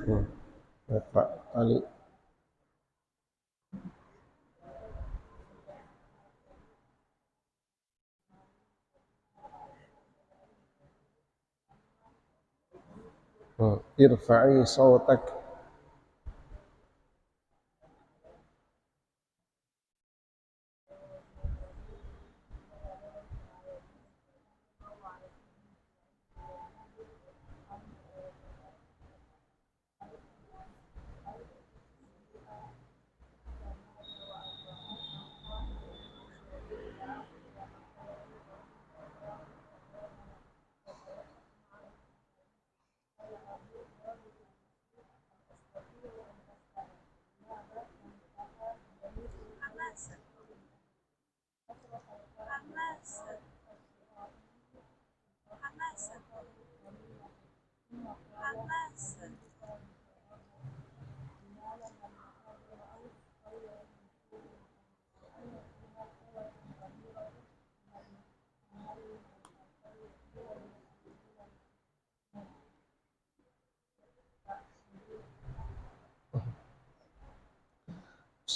Pak Ali. Irfa'i sautak.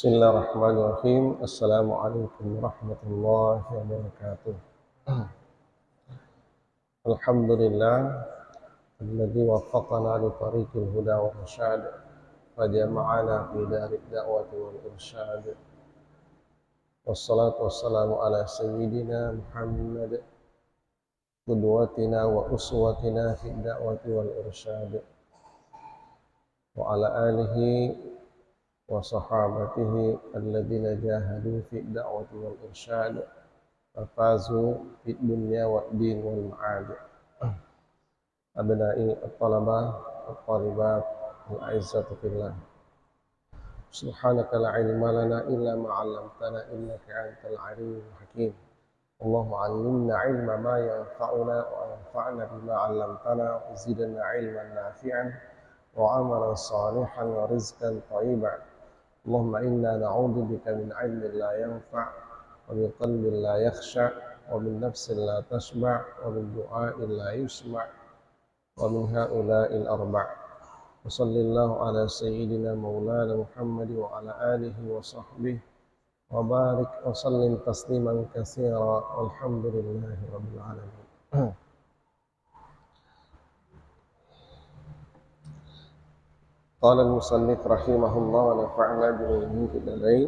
Bismillahirrahmanirrahim. Assalamualaikum warahmatullahi wabarakatuh. Alhamdulillah alladzi waffaqana li tariqil huda wa irsyad wa jama'ana fi darid da'wati wal irsyad. Wassalatu wassalamu ala sayyidina Muhammad qudwatina wa uswatina fi da'wati wal irsyad wa ala alihi wa sahabatihi alladhina jahadu fi da'wati wal irsyad wa fazu fid dunya wad din wal ma'ad. Abna'i at-talabah at-talibat al-a'izzatu fillah, subhanaka la ilma lana illa ma 'allamtana innaka antal alimul hakim. Allahumma 'allimna 'ilma ma yanfa'una wa anfa'na bima 'allamtana wa zidna 'ilman nafi'an wa 'amalan salihan wa rizqan thayyiban. Allahumma inna na'udzu bika min 'ilmin la yanfa' wa min qalbin la yakhsha' wa min nafsin la tashba' wa min du'a'in la yusma' wa min ha'ula'il arba'. Wa sallallahu ala sayyidina maulana Muhammad wa ala alihi wa sahbihi wa barik wa sallim tasliman katsira walhamdulillahi rabbil alamin. Qala al-musannif rahimahullah wa nafa'na bihi fid dharain.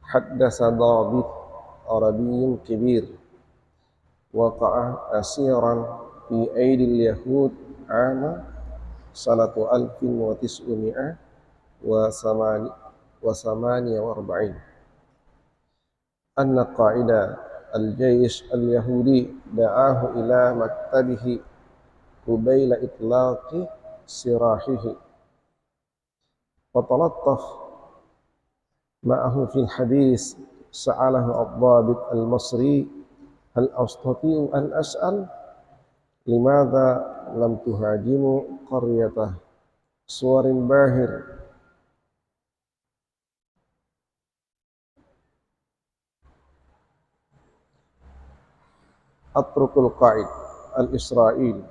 Haddasa dhabit arabiyyin kibir waqa'a asiran fi aidil yahud ana sanatu alfin wa tis'umi'ah wa samaniya wa arba'in. Anna qa'ida al-jaysh al-yahudi da'ahu ila maktabihi qubayla itlaqi sirahihi wa talattaf ma'ahu fil hadis. Sa'alahu ad-dhabit al-masri hal astati'u an as'al limadha lam tuhajimu qaryatah suwarin bahir atrukul qa'id al-isra'ili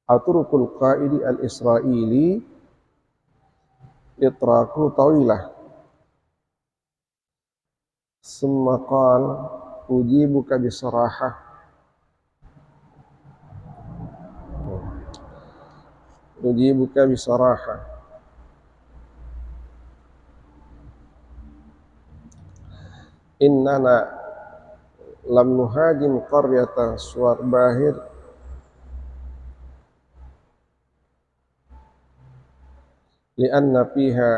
atrukul qa'idi al-isra'ili itraku tawilah summa qal ujibuka bisarahah ujibuka bisarahah innana lam nuhajim qaryata suwar bahir li'anna fiha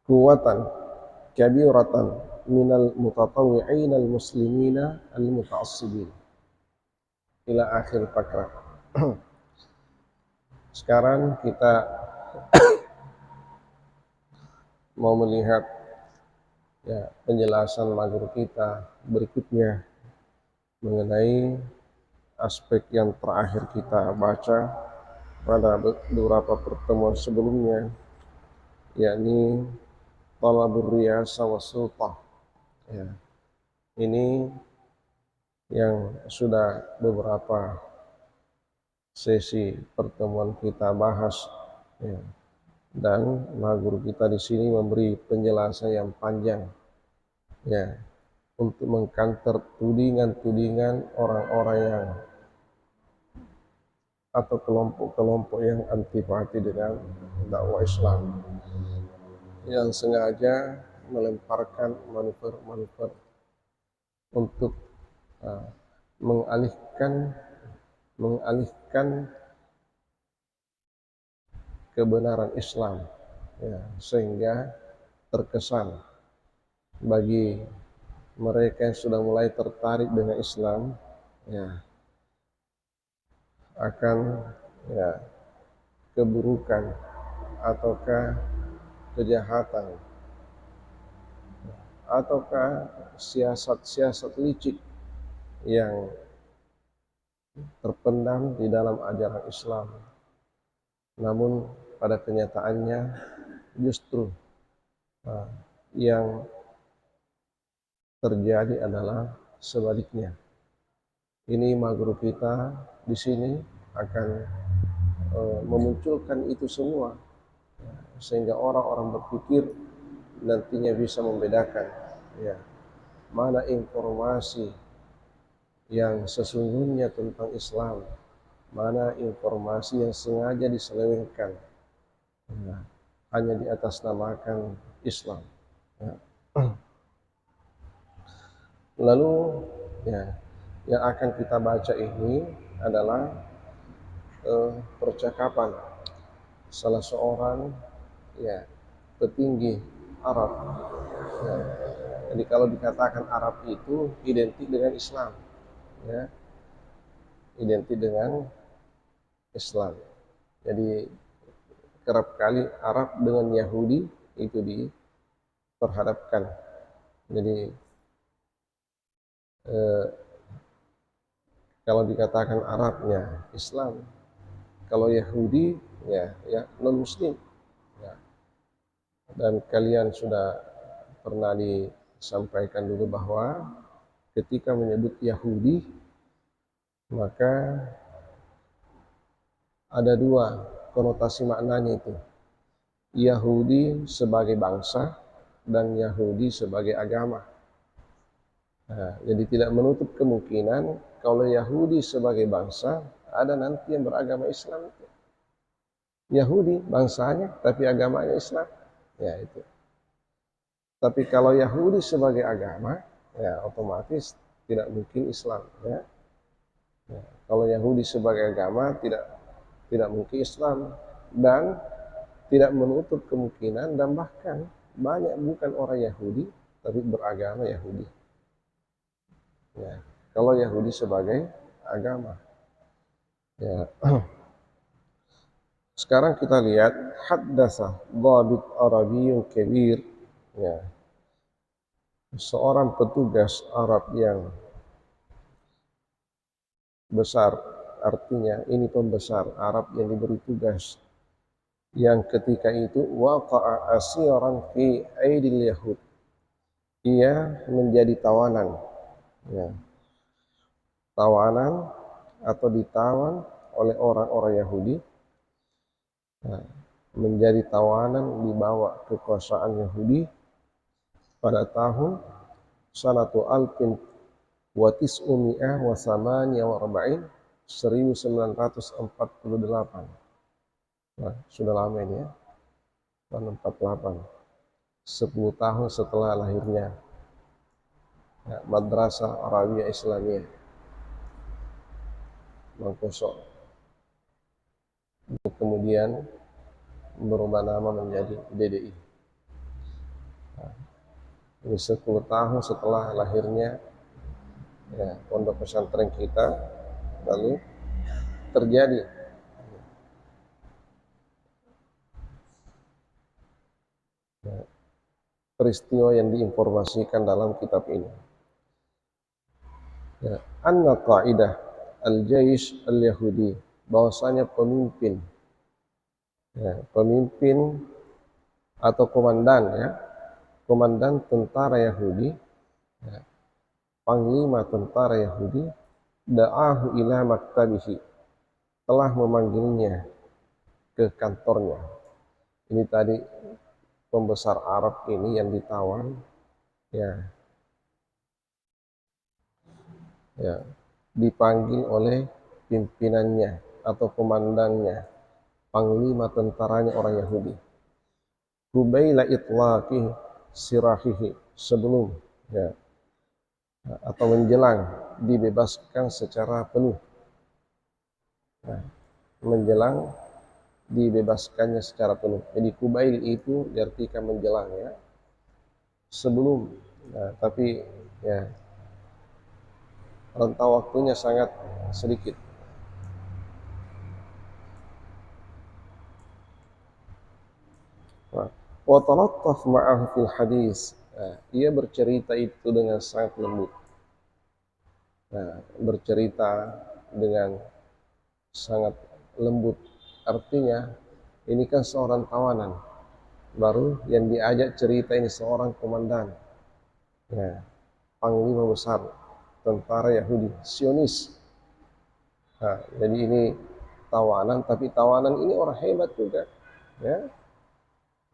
quwwatan kabiratan minal mutatawwi'ina al-muslimina al-muta'assibin ila akhir fakra. Sekarang kita mau melihat penjelasan materi kita berikutnya mengenai aspek yang terakhir kita baca pada beberapa pertemuan sebelumnya, yakni talabur riyasa wa sultah. Ini yang sudah beberapa sesi pertemuan kita bahas, ya. Dan Maha Guru kita di sini memberi penjelasan yang panjang, ya, untuk mengkanter tudingan-tudingan orang-orang yang atau kelompok-kelompok yang antipati dengan dakwah Islam, yang sengaja melemparkan manuver-manuver untuk uh, mengalihkan kebenaran Islam, ya, sehingga terkesan bagi mereka yang sudah mulai tertarik dengan Islam, ya, akan, ya, keburukan ataukah kejahatan ataukah siasat-siasat licik yang terpendam di dalam ajaran Islam. Namun pada kenyataannya justru yang terjadi adalah sebaliknya. Ini Maha Guru kita di sini akan memunculkan itu semua, sehingga orang-orang berpikir nantinya bisa membedakan, ya, mana informasi yang sesungguhnya tentang Islam, mana informasi yang sengaja diselewengkan, ya, hanya di atas namakan Islam, ya. Lalu, ya, yang akan kita baca ini adalah percakapan salah seorang, ya, petinggi Arab, ya. Jadi kalau dikatakan Arab itu identik dengan Islam, ya, identik dengan Islam. Jadi kerap kali Arab dengan Yahudi itu diperhadapkan. Jadi kalau dikatakan Arabnya Islam, kalau Yahudi ya non Muslim, ya. Dan kalian sudah pernah disampaikan dulu bahwa ketika menyebut Yahudi maka ada dua konotasi maknanya itu. Yahudi sebagai bangsa dan Yahudi sebagai agama. Nah, jadi tidak menutup kemungkinan kalau Yahudi sebagai bangsa ada nanti yang beragama Islam. Yahudi bangsanya tapi agamanya Islam, ya itu. Tapi kalau Yahudi sebagai agama, ya otomatis tidak mungkin Islam, ya. Ya, kalau Yahudi sebagai agama tidak mungkin Islam, dan tidak menutup kemungkinan dan bahkan banyak bukan orang Yahudi tapi beragama Yahudi. Ya, kalau Yahudi sebagai agama. Ya. Sekarang kita lihat haddatsa dhabit Arabiyyun kabir, ya. Seorang petugas Arab yang besar, artinya ini pembesar Arab yang diberi tugas, yang ketika itu waqa'a asiran fi aidil yahud, ia menjadi tawanan, ya, tawanan atau ditawan oleh orang-orang Yahudi, ya, menjadi tawanan dibawa kekuasaan Yahudi pada tahun sanatu alfin wa tis'umi'ah wa samaniya wa arba'in 1948. Nah, sudah lama ini, ya. Tahun 48. 10 tahun setelah lahirnya, ya, Madrasah Arabiyah Islamiyah Mangkosok. Kemudian berubah nama menjadi DDI. Nah, ini 10 tahun setelah lahirnya, ya, pondok pesantren kita, lalu terjadi peristiwa yang diinformasikan dalam kitab ini. Ya, anna qa'idah al-jaish al-yahudi, bahwasanya pemimpin, ya, pemimpin atau komandan, ya, komandan tentara Yahudi, ya, panglima tentara Yahudi, da'ahu ila maktabihi, telah memanggilnya ke kantornya. Ini tadi pembesar Arab ini yang ditawan, ya, ya, dipanggil oleh pimpinannya atau komandannya, panglima tentaranya orang Yahudi. Qubaila itlaqi sirahihi, sebelum, ya, atau menjelang dibebaskan secara penuh. Nah, menjelang dibebaskannya secara penuh. Jadi Qubail itu diartikan menjelang, ya, sebelum. Nah, tapi ya rentang waktunya sangat sedikit. Wa talattaf ma'ahu fil hadis. Nah, ia bercerita itu dengan sangat lembut. Nah, bercerita dengan sangat lembut. Artinya ini kan seorang tawanan, baru yang diajak cerita ini seorang komandan, ya, panglima besar tentara Yahudi Zionis. Nah, jadi ini tawanan, tapi tawanan ini orang hebat juga, ya,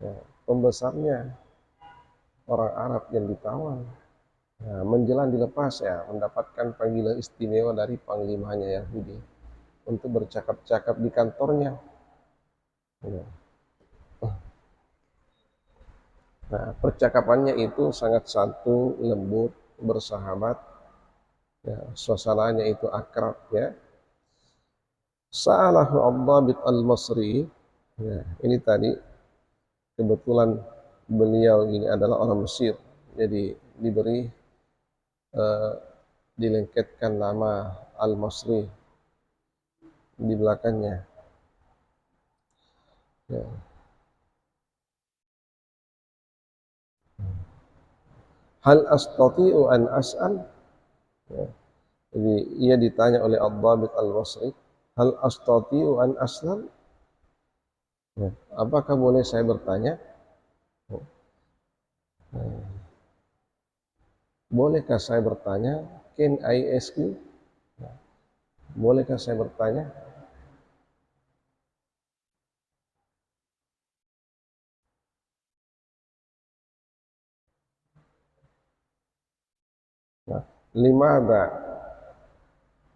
ya, pembesarnya orang Arab yang ditawan. Nah, menjelang dilepas, ya, mendapatkan panggilan istimewa dari panglimanya Yahudi untuk bercakap-cakap di kantornya. Ya. Nah, percakapannya itu sangat santun, lembut, bersahabat, ya, suasananya itu akrab, ya. Sa'alahu Abdabit al-Masri, ya, ini tadi kebetulan beliau ini adalah orang Mesir, jadi diberi dilengketkan nama Al-Masri di belakangnya. Ya. Hal astati'u an as'al? Ya. Jadi ia ditanya oleh Ad-Dhabit Al-Basri, hal astati'u an as'al? Ya. Apakah boleh saya bertanya? Ya. Bolehkah saya bertanya? Can I ask you? Ya. Bolehkah saya bertanya? Nah, limada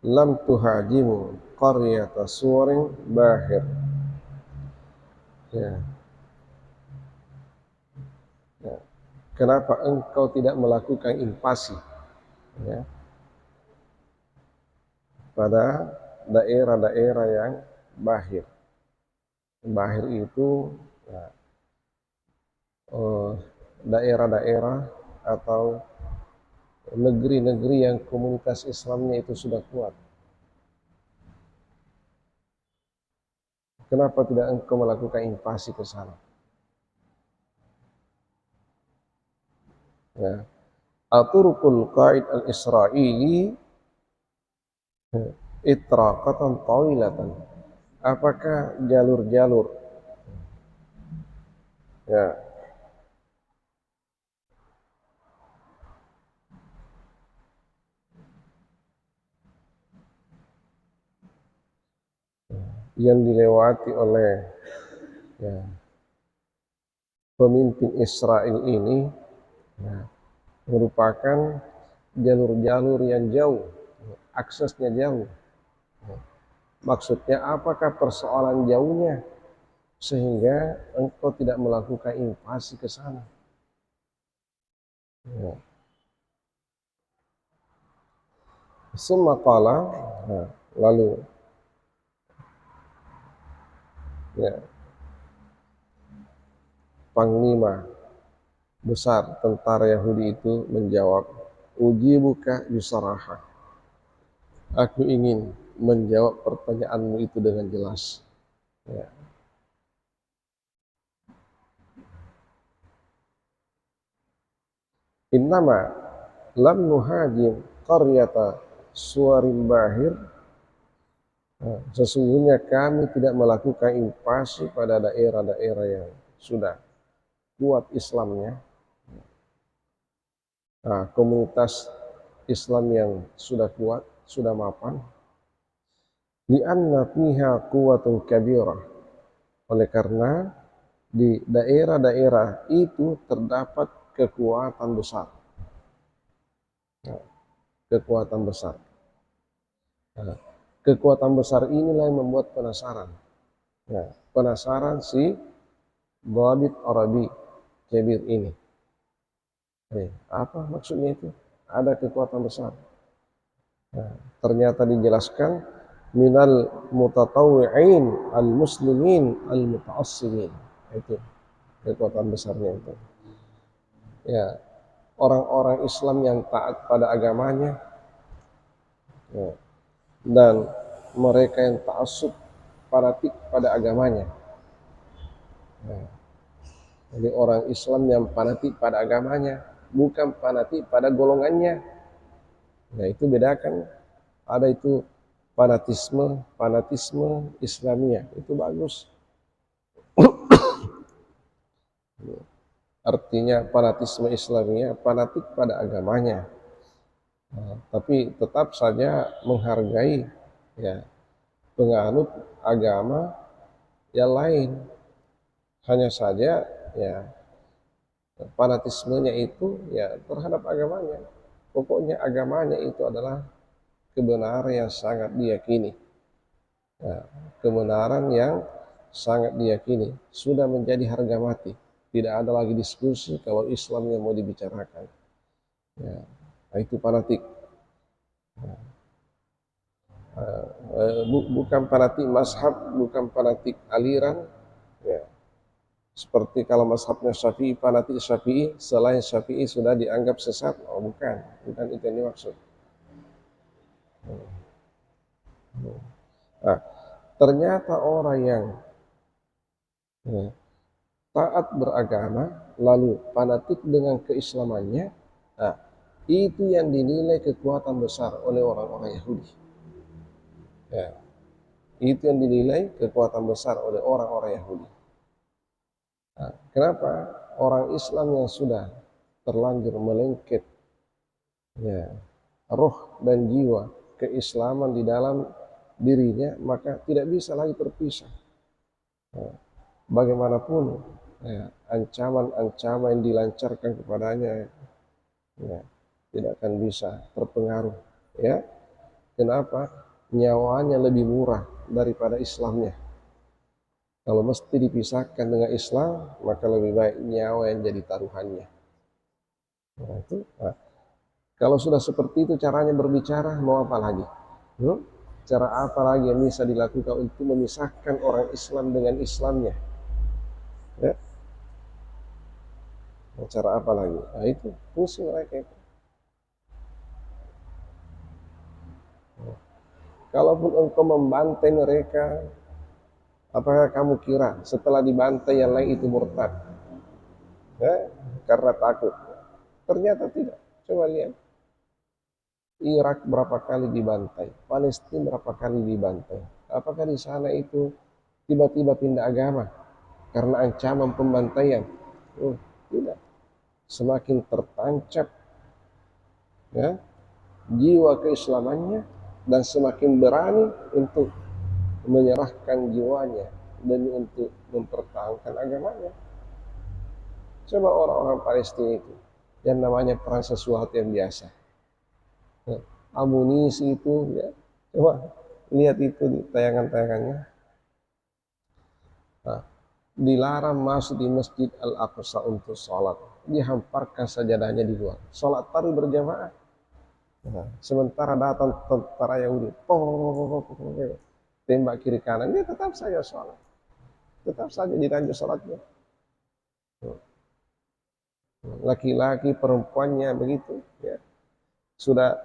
lam tuhajimu qaryata suwarin bahir. Ya. Ya. Kenapa engkau tidak melakukan invasi, ya, pada daerah-daerah yang bahir? Bahir itu, ya, daerah-daerah atau negeri-negeri yang komunitas Islamnya itu sudah kuat. Kenapa tidak engkau melakukan invasi ke sana? Ya. Aturukul qaid al-Israili itraqatan tawilatan. Apakah jalur-jalur, ya, yang dilewati oleh, ya, pemimpin Israel ini, ya, merupakan jalur-jalur yang jauh, aksesnya jauh. Maksudnya apakah persoalan jauhnya sehingga engkau tidak melakukan invasi ke sana? Ya. Summa qala, nah, lalu, ya, panglima besar tentara Yahudi itu menjawab, ujibuka bisaraha. Aku ingin menjawab pertanyaanmu itu dengan jelas. Ya. Innama lam nuhajim qaryata suwarim bahir. Nah, sesungguhnya kami tidak melakukan invasi pada daerah-daerah yang sudah kuat Islamnya. Nah, komunitas Islam yang sudah kuat, sudah mapan. li'anna fiha quwwatun kabirah, oleh karena di daerah-daerah itu terdapat kekuatan besar. Nah, kekuatan besar. Nah, kekuatan besar inilah yang membuat penasaran. Nah, penasaran si Dhabit Arabi Kabir ini. Apa maksudnya itu? Ada kekuatan besar. Nah, ternyata dijelaskan minal mutatawwi'in al-muslimin al-muta'assimin. Itu kekuatan besarnya itu. Ya, orang-orang Islam yang taat pada agamanya, ya, dan mereka yang ta'assub fanatik pada agamanya. Ya, jadi orang Islam yang fanatik pada agamanya, bukan fanatik pada golongannya. Nah, itu bedakan. Ada itu fanatisme Islamiyah, itu bagus. Artinya fanatisme Islamiyah, fanatik pada agamanya. Nah, tapi tetap saja menghargai ya penganut agama yang lain. Hanya saja ya fanatismenya itu ya terhadap agamanya. Pokoknya agamanya itu adalah kebenaran yang sangat diyakini. Nah, kebenaran yang sangat diyakini sudah menjadi harga mati. Tidak ada lagi diskusi kalau Islam yang mau dibicarakan. Ya, itu fanatik. Bukan fanatik mazhab, bukan fanatik aliran. Ya. Seperti kalau mazhabnya Syafi'i, fanatik Syafi'i, selain Syafi'i sudah dianggap sesat. Oh, bukan itu yang dimaksud. Nah, ternyata orang yang ya, taat beragama lalu fanatik dengan keislamannya, nah, itu yang dinilai kekuatan besar oleh orang-orang Yahudi. Ya, itu yang dinilai kekuatan besar oleh orang-orang Yahudi. Nah, kenapa orang Islam yang sudah terlanjur melengket ya, roh dan jiwa keislaman di dalam dirinya, maka tidak bisa lagi terpisah. Nah, bagaimanapun ya, ancaman-ancaman yang dilancarkan kepadanya ya, tidak akan bisa terpengaruh. Ya, kenapa? Nyawanya lebih murah daripada Islamnya. Kalau mesti dipisahkan dengan Islam, maka lebih baik nyawa yang jadi taruhannya. Nah, itu. Nah, kalau sudah seperti itu caranya berbicara, mau apa lagi? Cara apa lagi yang bisa dilakukan untuk memisahkan orang Islam dengan Islamnya? Ya. Cara apa lagi? Nah, itu fungsi mereka itu. Kalaupun engkau membantai mereka, apakah kamu kira setelah dibantai yang lain itu murtad? Ya, karena takut. Ternyata tidak. Coba lihat. Irak berapa kali dibantai, Palestina berapa kali dibantai. Apakah di sana itu tiba-tiba pindah agama karena ancaman pembantaian? Tidak. Semakin tertancap ya, jiwa keislamannya dan semakin berani untuk menyerahkan jiwanya demi untuk mempertahankan agamanya. Coba orang-orang Palestina itu yang namanya perang sesuatu yang biasa. Amunisi itu ya, coba lihat itu di tayangan-tayangannya. Nah, dilarang masuk di Masjid Al-Aqsa untuk sholat, dihamparkan sajadahnya di luar, sholat taruh berjamaah. Nah, sementara datang tentara Yahudi, tembak kiri kanan, dia tetap saja sholat, tetap saja dilanjut sholatnya. Laki-laki perempuannya begitu ya, sudah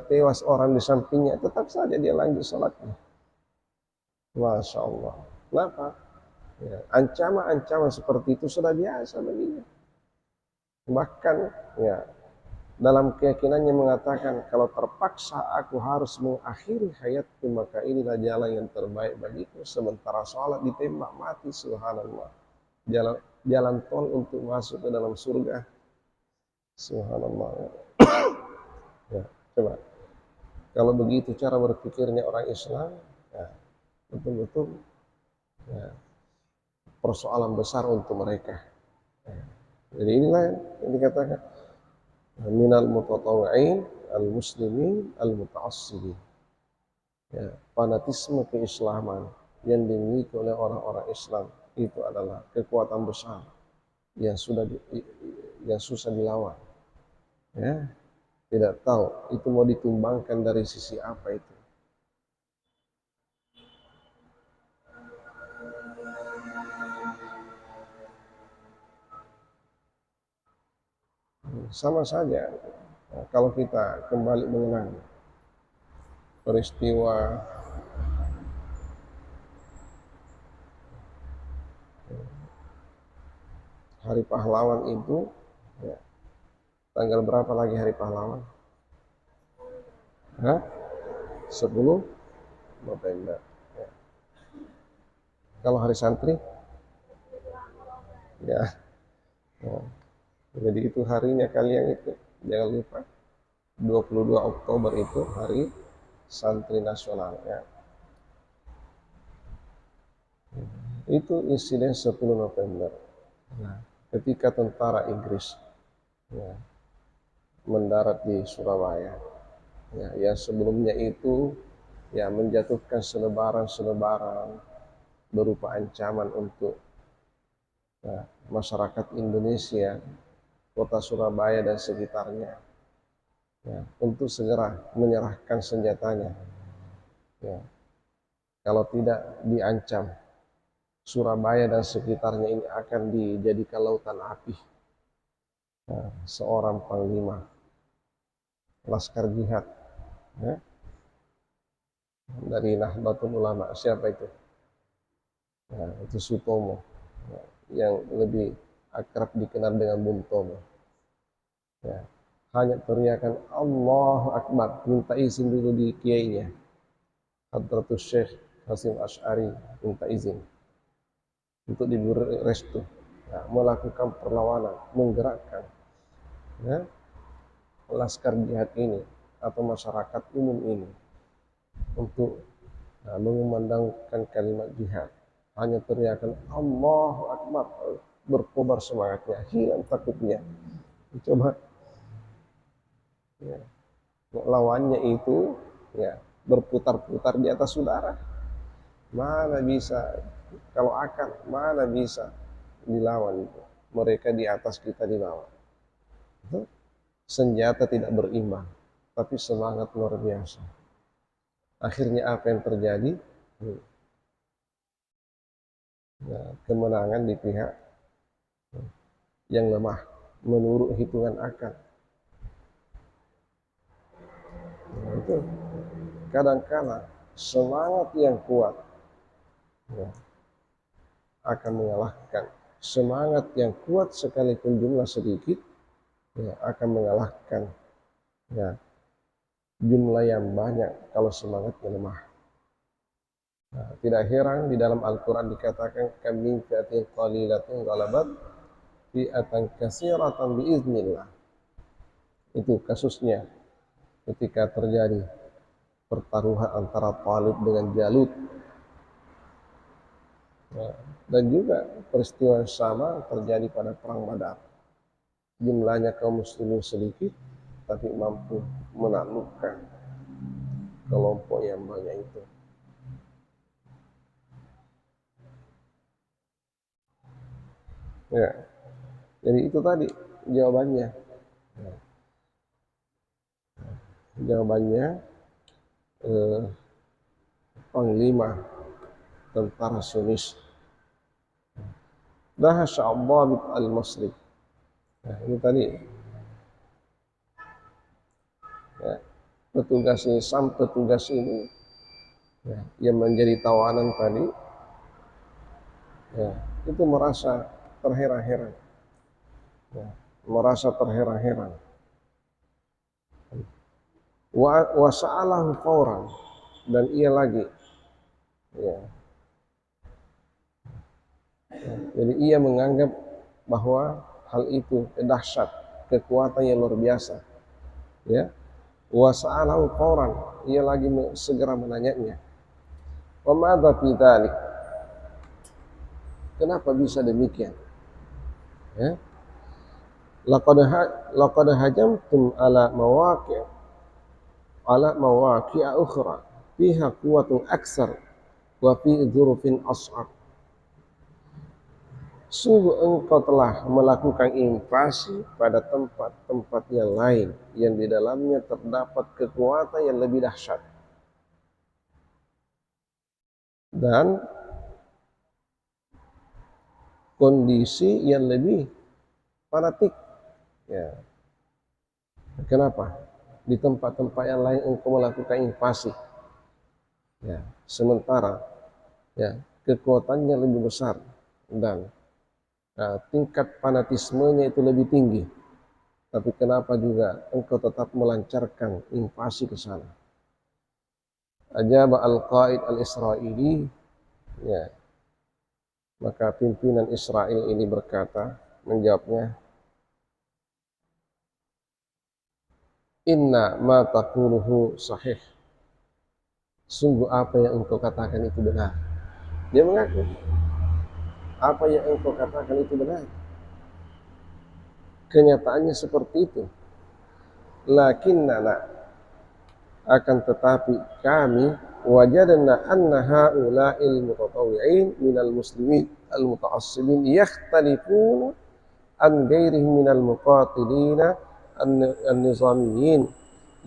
tewas orang di sampingnya, tetap saja dia lanjut sholatnya. Masya Allah. Kenapa? Ya, ancaman-ancaman seperti itu sudah biasa baginya. Bahkan ya, dalam keyakinannya mengatakan kalau terpaksa aku harus mengakhiri hayatku, maka inilah jalan yang terbaik bagiku. Sementara sholat ditembak mati, subhanallah. Jalan tol untuk masuk ke dalam surga, subhanallah. Ya, coba Kalau begitu cara berpikirnya orang Islam, ya, betul-betul ya, persoalan besar untuk mereka. Ya. Jadi inilah yang dikatakan minal mutatawwi'in al-muslimin al-muta'assibin. Ya, fanatisme keislaman yang dimiliki oleh orang-orang Islam itu adalah kekuatan besar yang yang susah dilawan. Ya, tidak tahu itu mau ditumbangkan dari sisi apa itu. Sama saja kalau kita kembali mengenang peristiwa Hari Pahlawan itu, ya, tanggal berapa lagi Hari Pahlawan? Hah? 10 November. Ya. Kalau Hari Santri, ya, ya. Jadi itu harinya kalian itu jangan lupa 22 Oktober itu Hari Santri Nasional. Ya. Itu insiden 10 November. Nah, ketika tentara Inggris, ya, mendarat di Surabaya. Ya, yang sebelumnya itu ya menjatuhkan selebaran-selebaran berupa ancaman untuk ya, masyarakat Indonesia, kota Surabaya dan sekitarnya, ya, untuk segera menyerahkan senjatanya. Ya, kalau tidak diancam, Surabaya dan sekitarnya ini akan dijadikan lautan api. Ya, seorang panglima Laskar Jihad, ya, dari Nahdlatul Ulama, siapa itu? Ya, itu Sutomo, ya, yang lebih akrab dikenal dengan Bung Tomo. Ya, hanya teriakan Allahu Akbar, minta izin dulu di kiainya, Hadratus Syekh Hasim Asy'ari, minta izin untuk diberi restu, ya, melakukan perlawanan, menggerakkan, ya, Laskar Jihad ini atau masyarakat umum ini untuk mengumandangkan kalimat jihad. Hanya teriakan Allahu Akbar, berkobar semangatnya, hilang takutnya. Coba, ya, lawannya itu ya berputar-putar di atas udara. Mana bisa, kalau akan mana bisa dilawan itu. Mereka di atas, kita di bawah. Senjata tidak berimbang, tapi semangat luar biasa. Akhirnya apa yang terjadi? Ya, kemenangan di pihak yang lemah menurut hitungan akal. Nah, itu kadang-kala semangat yang kuat, ya, akan mengalahkan semangat yang kuat sekalipun jumlah sedikit, ya, akan mengalahkan, ya, jumlah yang banyak kalau semangatnya lemah. Nah, tidak heran di dalam Al-Quran dikatakan kam min fi'atin qalilatin ghalabat fi'atan katsiratan biiznillah. Itu kasusnya ketika terjadi pertaruhan antara Talib dengan Jalut. Nah, dan juga peristiwa yang sama terjadi pada perang Badar. Jumlahnya kaum muslimin sedikit, tapi mampu menaklukkan kelompok yang banyak itu. Ya, jadi itu tadi jawabannya. Jawabannya Panglima tentara Sunnis Dahsy Abdabit al-Masri. Nah, ini tadi, ya, petugas ini, ya, yang menjadi tawanan tadi, ya, itu merasa terheran-heran, ya, merasa terheran-heran. Wa sa'alahu fauran, dan ia lagi, ya, jadi ia menganggap bahwa hal itu dahsyat, kekuatan yang luar biasa, ya, Wa sa'alahu fawran, ia lagi segera menanyanya. Wa madza fi dzalik? Kenapa bisa demikian? Ya. Laqad hajamtum ala mawaqi'a ukhra fiha quwwatun aksar wa fi dzurufin as'ab. Sungguh engkau telah melakukan invasi pada tempat-tempat yang lain yang di dalamnya terdapat kekuatan yang lebih dahsyat dan kondisi yang lebih fanatik. Ya. Kenapa? Di tempat-tempat yang lain engkau melakukan invasi, ya, sementara ya kekuatannya lebih besar dan tingkat fanatismenya itu lebih tinggi. Tapi kenapa juga engkau tetap melancarkan invasi ke sana? Ajaba al-qaid al-Israili, ya. Maka pimpinan Israel ini berkata, menjawabnya, inna ma taquluhu sahih. Sungguh apa yang engkau katakan itu benar. Dia mengaku apa yang engkau katakan itu benar. Kenyataannya seperti itu. Lakinnana, akan tetapi kami wajadna anna haula'il mutatawwi'in minal muslimin al-muta'assibin yakhtalifuna an ghairihim minal muqatilina an-nizamiyyin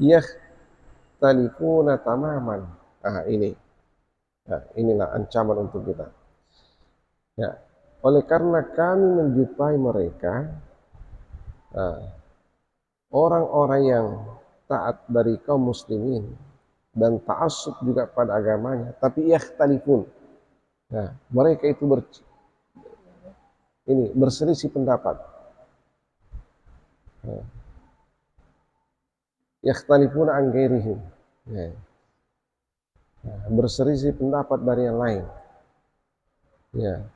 yakhtalifuna tamaman. Inilah ancaman untuk kita. Ya, oleh karena kami menjumpai mereka orang-orang yang taat dari kaum muslimin dan ta'assub juga pada agamanya, tapi yakhtalifun. Nah, mereka itu berselisih pendapat. Yakhtalifuna an ghairihim. Berselisih pendapat dari yang lain. Ya.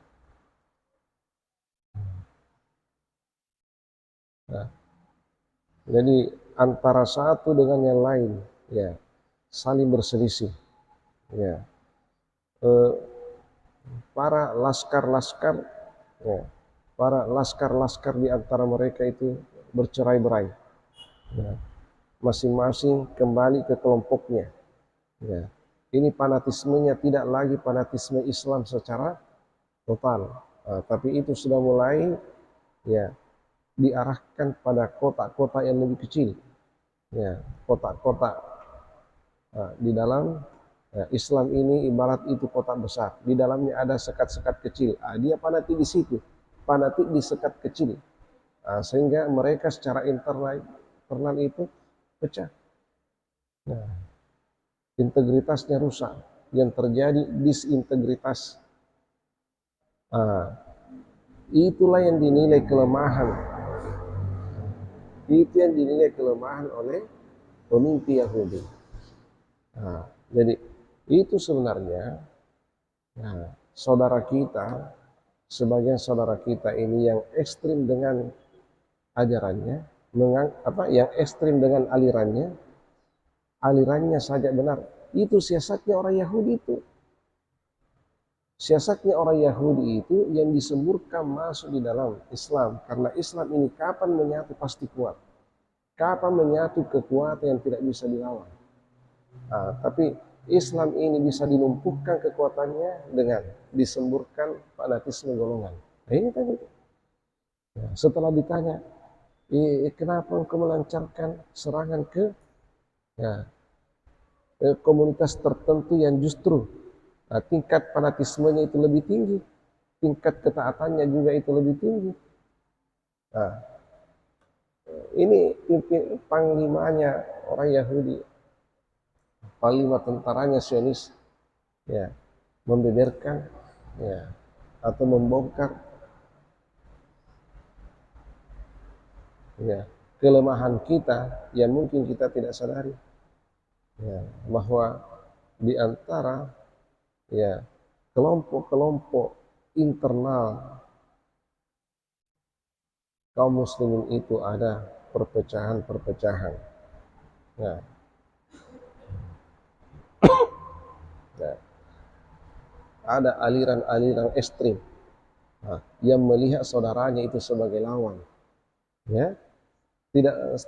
Nah, jadi antara satu dengan yang lain, ya, saling berselisih. Ya. Para laskar-laskar, ya, para laskar-laskar di antara mereka itu bercerai-berai. Ya. Masing-masing kembali ke kelompoknya. Ya. Ini fanatismenya tidak lagi fanatisme Islam secara total, tapi itu sudah mulai, ya, diarahkan pada kota-kota yang lebih kecil, ya, kota-kota di dalam Islam ini ibarat itu kota besar, di dalamnya ada sekat-sekat kecil. Dia fanatik di situ, fanatik di sekat kecil, sehingga mereka secara internal itu pecah. Nah, integritasnya rusak, yang terjadi disintegritas. Itulah yang dinilai kelemahan. Itu yang dinilai kelemahan oleh pemimpin Yahudi. Jadi itu sebenarnya saudara kita, sebagian saudara kita ini yang ekstrim dengan ajarannya, yang ekstrim dengan alirannya saja benar. Itu siasatnya orang Yahudi itu. Siasatnya orang Yahudi itu yang disemburkan masuk di dalam Islam. Karena Islam ini kapan menyatu pasti kuat. Kapan menyatu kekuatan yang tidak bisa dilawan. Tapi Islam ini bisa dilumpuhkan kekuatannya dengan disemburkan fanatisme golongan. Nah, ini tadi. Setelah ditanya, kenapa engkau melancarkan serangan ke komunitas tertentu yang justru tingkat fanatismenya itu lebih tinggi, tingkat ketaatannya juga itu lebih tinggi. Ini panglimanya orang Yahudi, panglima tentaranya Zionis, ya, membeberkan, ya, atau membongkar, ya, kelemahan kita yang mungkin kita tidak sadari, ya, bahwa di antara, ya, kelompok-kelompok internal kaum muslimin itu ada perpecahan-perpecahan. Nah, Nah, ada aliran-aliran ekstrim, nah, yang melihat saudaranya itu sebagai lawan, ya, tidak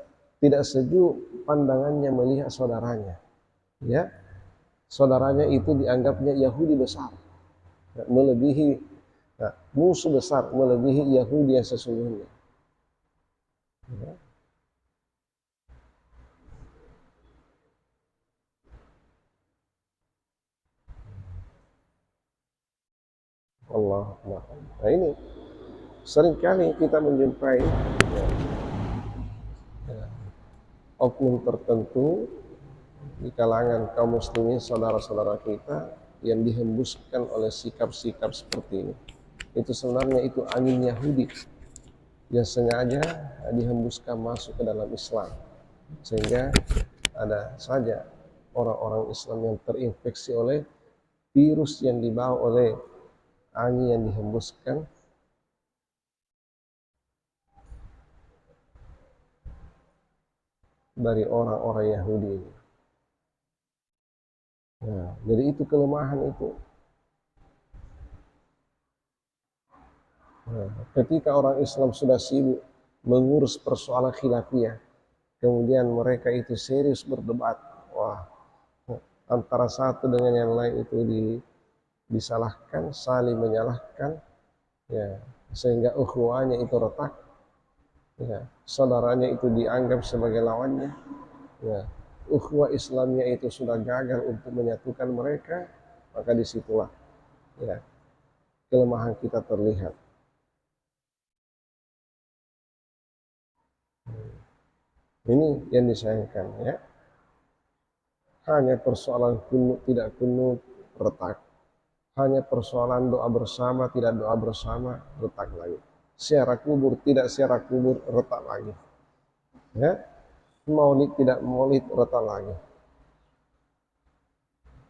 tidak sejuk pandangannya melihat saudaranya, ya, saudaranya itu dianggapnya Yahudi besar, ya, melebihi, ya, musuh besar melebihi Yahudi yang sesungguhnya, ya. Allah. Nah ini seringkali kita menjumpai, ya, ya, oknum tertentu di kalangan kaum muslimin saudara-saudara kita yang dihembuskan oleh sikap-sikap seperti ini. Itu sebenarnya itu angin Yahudi yang sengaja dihembuskan masuk ke dalam Islam, sehingga ada saja orang-orang Islam yang terinfeksi oleh virus yang dibawa oleh angin yang dihembuskan dari orang-orang Yahudi ini. Nah, jadi itu kelemahan itu. Nah, ketika orang Islam sudah sibuk mengurus persoalan khilafiyah, kemudian mereka itu serius berdebat, wah, antara satu dengan yang lain itu disalahkan, saling menyalahkan, ya, sehingga ukhuwahnya itu retak, ya, saudaranya itu dianggap sebagai lawannya, ya, ukhuwah Islamnya itu sudah gagal untuk menyatukan mereka, maka disitulah, ya, kelemahan kita terlihat. Ini yang disayangkan, ya. Hanya persoalan kunut tidak kunut retak. Hanya persoalan doa bersama tidak doa bersama retak lagi. Ziarah kubur tidak ziarah kubur retak lagi. Ya, maulid tidak maulid retak lagi.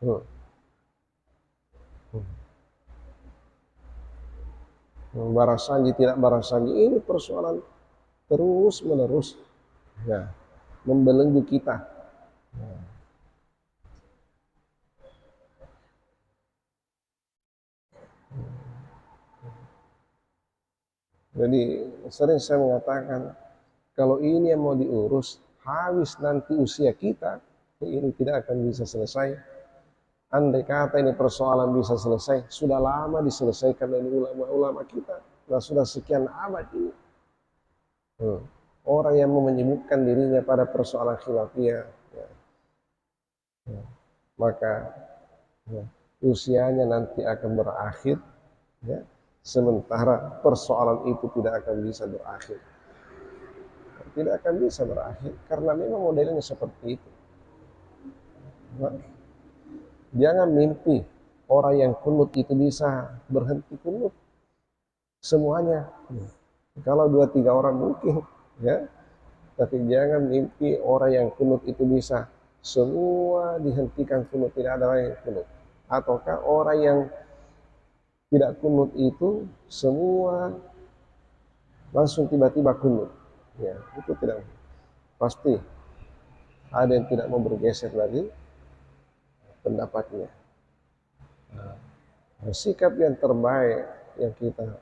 Hmm. Barasanji tidak barasanji, ini persoalan terus menerus, ya, membelenggu kita. Ya. Jadi sering saya mengatakan, kalau ini yang mau diurus, habis nanti usia kita, ini tidak akan bisa selesai. Andai kata ini persoalan bisa selesai, sudah lama diselesaikan oleh ulama-ulama kita. Nah, sudah sekian abad ini. Orang yang mau menyebutkan dirinya pada persoalan khilafiyah, ya, ya, maka, ya, usianya nanti akan berakhir, ya, sementara persoalan itu tidak akan bisa berakhir. Tidak akan bisa berakhir karena memang modelnya seperti itu. Nah, jangan mimpi orang yang kunut itu bisa berhenti kunut semuanya. Kalau 2-3 orang mungkin, ya, tapi jangan mimpi orang yang kunut itu bisa semua dihentikan kunut, tidak ada lagi kunut. Ataukah orang yang tidak kunut itu semua langsung tiba-tiba kunut. Ya, itu tidak pasti. Ada yang tidak mau bergeser dari pendapatnya. Nah, sikap yang terbaik yang kita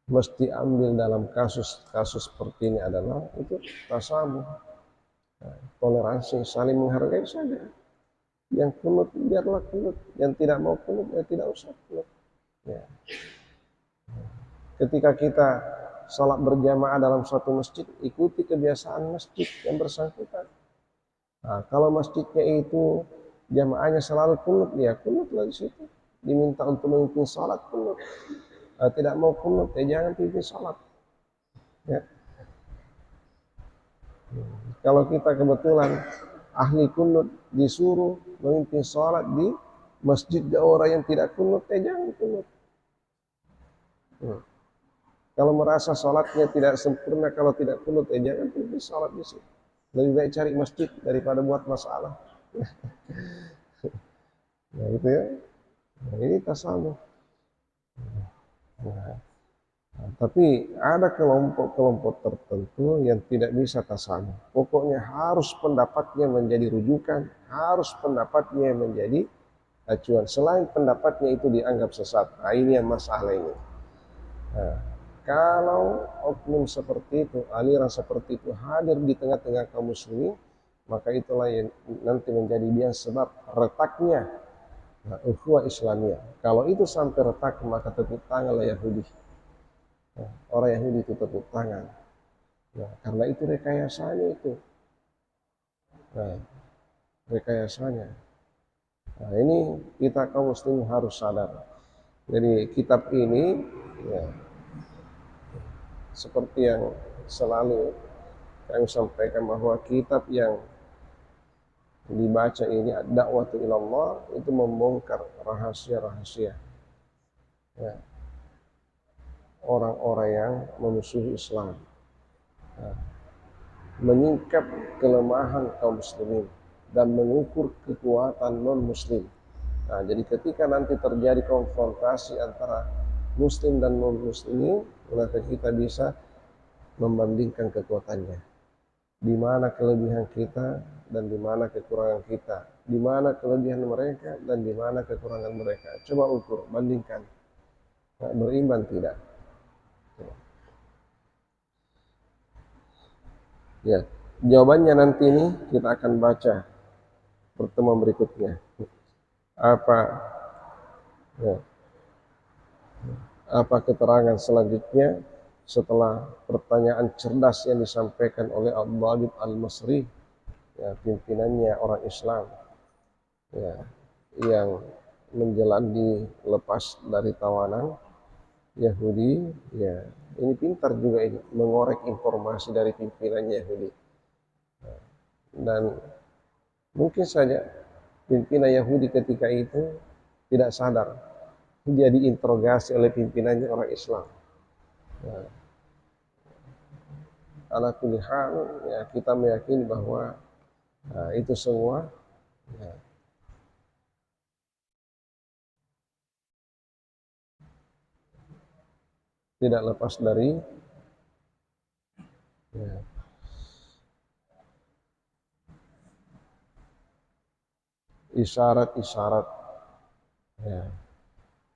mesti ambil dalam kasus-kasus seperti ini adalah itu tasamuh, toleransi, saling menghargai saja. Yang kunut biarlah kunut, yang tidak mau kunut ya tidak usah kunut. Ya. Ketika kita salat berjamaah dalam suatu masjid, ikuti kebiasaan masjid yang bersangkutan. Nah, kalau masjidnya itu jamaahnya selalu kunut, ya kunutlah di situ. Diminta untuk memimpin salat kunut. Nah, tidak mau kunut, ya jangan pimpin salat. Ya. Kalau kita kebetulan ahli kunut disuruh memimpin salat di masjid orang yang tidak kunut, ya jangan kunut. Kalau merasa salatnya tidak sempurna, kalau tidak kunut, ya jangan pimpin salat di situ. Lebih baik cari masjid daripada buat masalah. Nah, gitu ya. Nah, ini tasamuh. Nah, Tapi ada kelompok-kelompok tertentu yang tidak bisa tasamuh. Pokoknya harus pendapatnya menjadi rujukan, harus pendapatnya menjadi acuan. Selain pendapatnya itu dianggap sesat. Nah, ini yang masalah ini. Nah, kalau oknum seperti itu, aliran seperti itu hadir di tengah-tengah kaum muslimin, maka itulah yang nanti menjadi dia sebab retaknya ukhuwah Islamiyah. Kalau itu sampai retak, maka tepuk tanganlah Yahudi. Nah, orang Yahudi itu tepuk tangan. Nah, karena itu rekayasanya itu. Nah, rekayasanya. Nah, ini kita kaum muslimin harus sadar. Jadi kitab ini ya, seperti yang selalu kami sampaikan bahwa kitab yang dibaca ini dakwah ilallah itu membongkar rahasia-rahasia ya, orang-orang yang memusuhi Islam, nah, menyingkap kelemahan kaum muslimin dan mengukur kekuatan non-muslim. Nah, jadi ketika nanti terjadi konfrontasi antara muslim dan non-muslimin, maka kita bisa membandingkan kekuatannya. Di mana kelebihan kita dan di mana kekurangan kita. Di mana kelebihan mereka dan di mana kekurangan mereka. Coba ukur, bandingkan. Nah, beriman tidak? Ya, jawabannya nanti ini kita akan baca pertemuan berikutnya. Apa ya, apa keterangan selanjutnya setelah pertanyaan cerdas yang disampaikan oleh Al-Dhabit Al-Masri, ya, pimpinannya orang Islam, ya, yang menjelang dilepas dari tawanan Yahudi, ya, ini pintar juga ini mengorek informasi dari pimpinan Yahudi. Dan mungkin saja pimpinan Yahudi ketika itu tidak sadar dia diinterogasi oleh pimpinannya orang Islam. Nah, ala kulli hal, ya, kita meyakini bahwa itu semua ya, tidak lepas dari ya, isyarat-isyarat ya,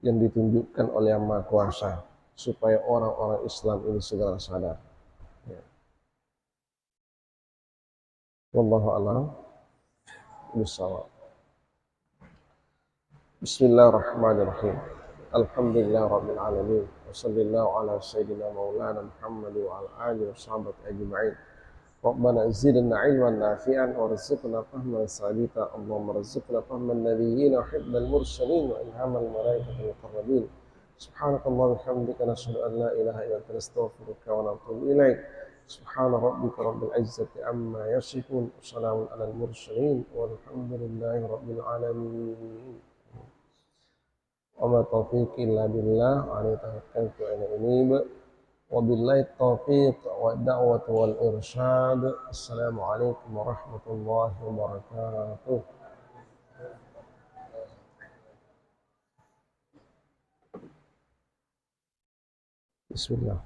yang ditunjukkan oleh Yang Maha Kuasa supaya orang-orang Islam ini segera sadar. Ya. Wallahu a'lam bishawab. Bismillahirrahmanirrahim. Alhamdulillah rabbil alamin. Wa sallallahu ala sayyidina maulana Muhammad wa ala alihi wa sahbihi ajma'in. ربنا زدنا علما نافعا وارزقنا فهما ثابتا اللهم ارزقنا فهم النبيين وحفظ المرسلين والهام الملائكه المقربين سبحانك اللهم وبحمدك نشهد ان لا اله الا انت نستغفرك ونتوب اليك سبحان ربك رب العزه عما يصفون وسلام على المرسلين والحمد لله رب العالمين وما توفيقي الا بالله عليه توكلت وانا انيب وبالله التوفيق والدعوة والإرشاد السلام عليكم ورحمة الله وبركاته بسم الله